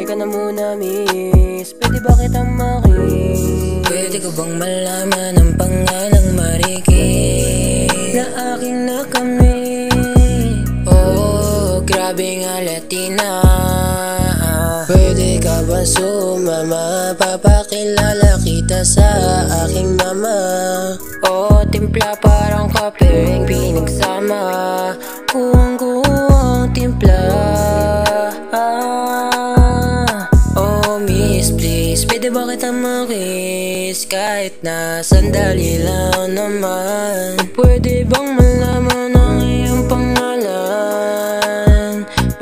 Teka na muna miss, pwede ba kitang makis? Pwede ko bang malaman ang pangalang Mariki na aking nakamit? Oh, grabe nga Latina. Pwede ka ba sumama? Papakilala kita sa aking mama. Oh, timpla parang kapeng pinagsama. Kuwang-kuwang timpla. Oh miss please, pwede ba kitang makis? Kahit na sandali lang naman. Pwede bang malaman ang iyong pangalan?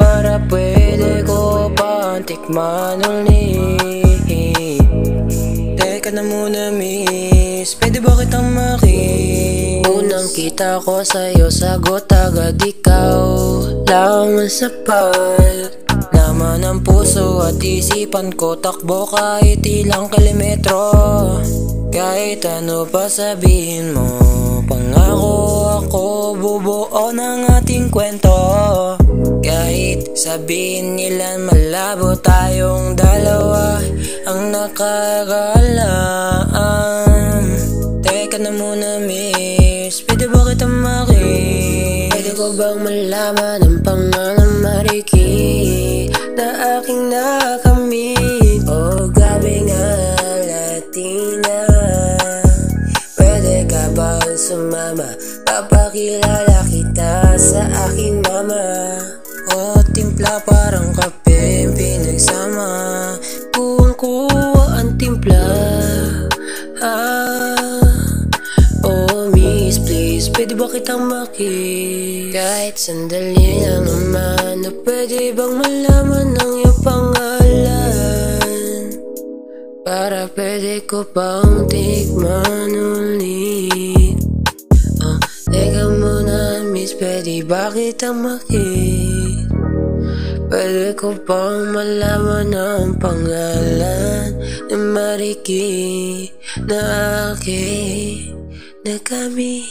Para pwede ko pang tikman ulit. Teka na muna miss, pwede ba kitang makis? Unang kita ko sa'yo, sagot agad ikaw. Laman sapat, laman ng puso at isipan ko. Takbo kahit ilang kilometro. Kahit ano pa sabihin mo, pangako ako bubuo ng ating kwento. Kahit sabihin nila malabo tayong dalawa ang nakakaalam. Teka na muna miss, pwede ba kitang makis? Pwede ko bang malaman ang pangalang Mariki na aking nakamit? Oh grabe nga Latina. Pwede ka bang sumama? Papakilala kita sa aking mama. Oh timpla parang kape pinagsama. Kuwang-kuwa ang timpla. Oh miss please, pwede ba kitang makis? Kahit sandali lang naman, na pwede bang malaman ang iyong pangalan? Para pwede ko pang tikman ulit. Teka muna miss, pwede ba kitang makis? Pwede ko pang malaman ang pangalan ng Mariki na aking nakamit.